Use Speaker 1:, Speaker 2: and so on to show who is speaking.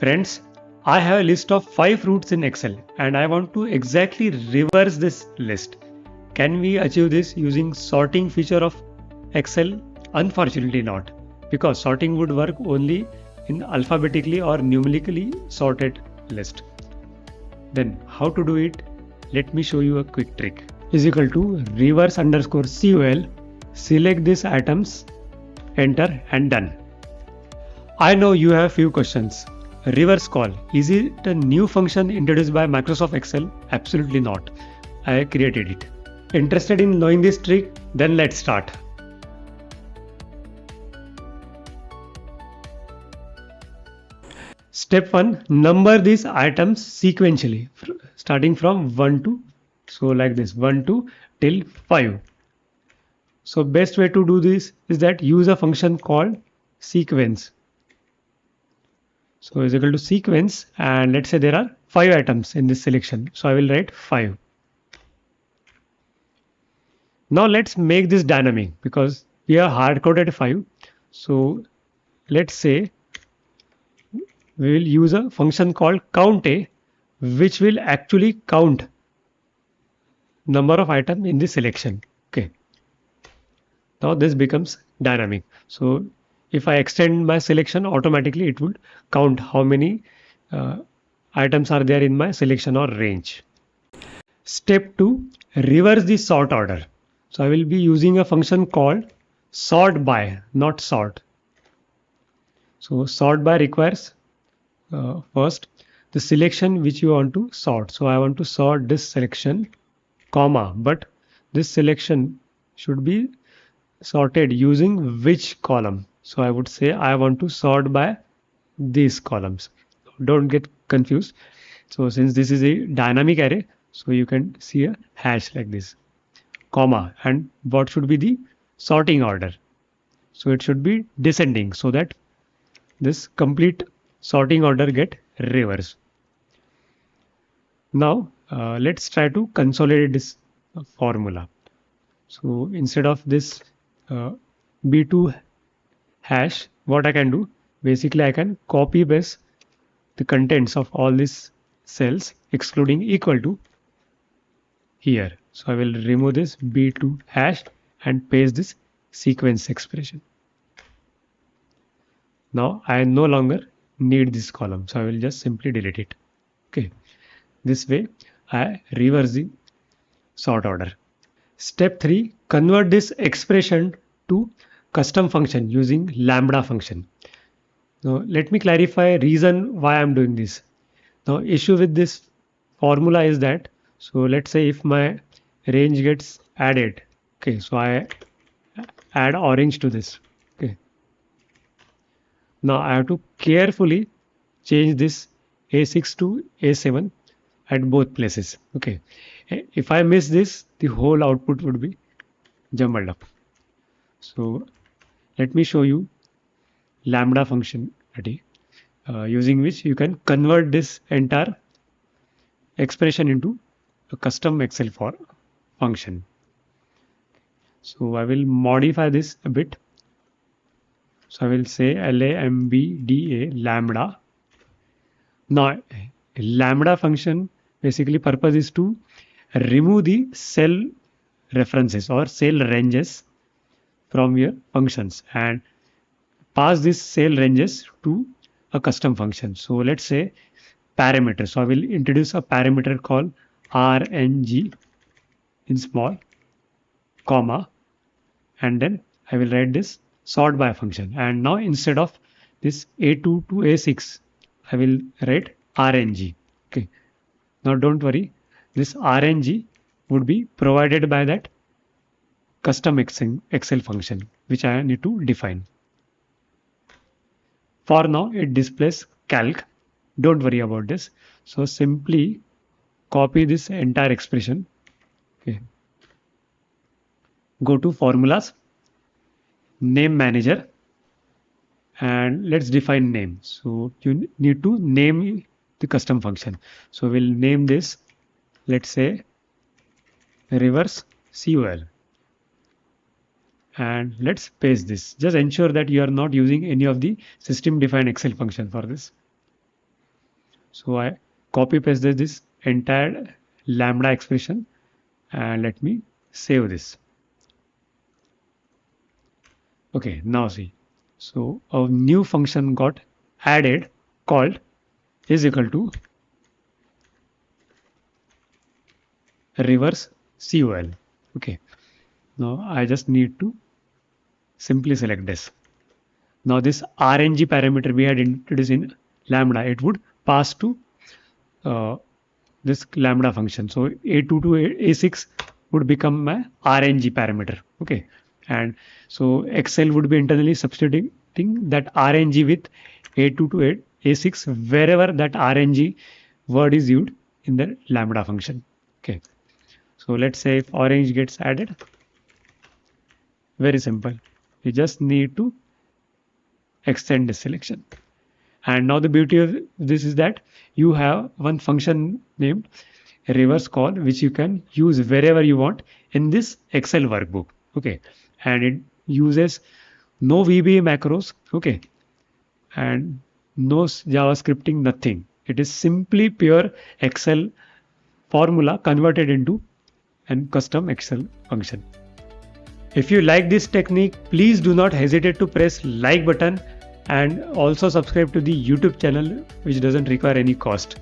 Speaker 1: Friends, I have a list of 5 roots in Excel and I want to exactly reverse this list. Can we achieve this using sorting feature of Excel? Unfortunately not, because sorting would work only in alphabetically or numerically sorted list. Then how to do it? Let me show you a quick trick. Is equal to reverse underscore col, select these items, enter and done. I know you have few questions. Reverse call, is it a new function introduced by Microsoft Excel? Absolutely not. I created it. Interested in knowing this trick? Then let's start. Step 1. Number these items sequentially, starting from 1 to, so like this, 1 to till 5. So best way to do this is that use a function called sequence. So is equal to sequence, and let's say there are 5 items in this selection. So I will write 5. Now let's make this dynamic because we are hard coded 5. So let's say we will use a function called COUNTA, which will actually count number of items in this selection. Okay. Now this becomes dynamic. So if I extend my selection, automatically it would count how many items are there in my selection or range. Step 2, reverse the sort order. So I will be using a function called SORTBY, not sort. So SORTBY requires first the selection which you want to sort. So I want to sort this selection, comma, but this selection should be sorted using which column. So I would say I want to sort by these columns. Don't get confused. So since this is a dynamic array, so you can see a hash like this, comma, and what should be the sorting order. So it should be descending so that this complete sorting order get reversed. Now let's try to consolidate this formula. So instead of this B2 hash, what I can do, basically I can copy paste the contents of all these cells excluding equal to here. So I will remove this B2 hash and paste this sequence expression. Now I no longer need this column, so I will just simply delete it. Okay, this way I reverse the sort order. Step 3, convert this expression to custom function using LAMBDA function. Now let me clarify reason why I'm doing this. Now issue with this formula is that, so let's say if my range gets added, okay, so I add orange to this. Okay, now I have to carefully change this A6 to A7 at both places. Okay, if I miss this, the whole output would be jumbled up. So let me show you LAMBDA function using which you can convert this entire expression into a custom Excel function. So I will modify this a bit. So I will say LAMBDA lambda. Now lambda function basically purpose is to remove the cell references or cell ranges from your functions and pass these cell ranges to a custom function. So let's say parameter. So I will introduce a parameter called RNG in small, comma, and then I will write this sort by function. And now instead of this A2 to A6, I will write RNG. Okay. Now don't worry, this RNG would be provided by that custom Excel function which I need to define. For now it displays calc. Don't worry about this. So simply copy this entire expression. Okay. Go to formulas, name manager, and let's define name. So you need to name the custom function. So we'll name this, let's say, reverse col. And let's paste this. Just ensure that you are not using any of the system defined Excel function for this. So I copy paste this entire lambda expression and let me save this. Okay, now see. So a new function got added called is equal to reverse COL. Okay, now I just need to simply select this. Now this RNG parameter we had introduced in lambda, it would pass to this lambda function. So A2 to A6 would become a RNG parameter. Okay, and so Excel would be internally substituting that RNG with A2 to A6 wherever that RNG word is used in the lambda function. Okay, so let's say if orange gets added, very simple. You just need to extend this selection. And now the beauty of this is that you have one function named reverse call, which you can use wherever you want in this Excel workbook. Okay, and it uses no VBA macros. Okay, and no JavaScripting, nothing. It is simply pure Excel formula converted into a custom Excel function. If you like this technique, please do not hesitate to press like button and also subscribe to the YouTube channel, which doesn't require any cost.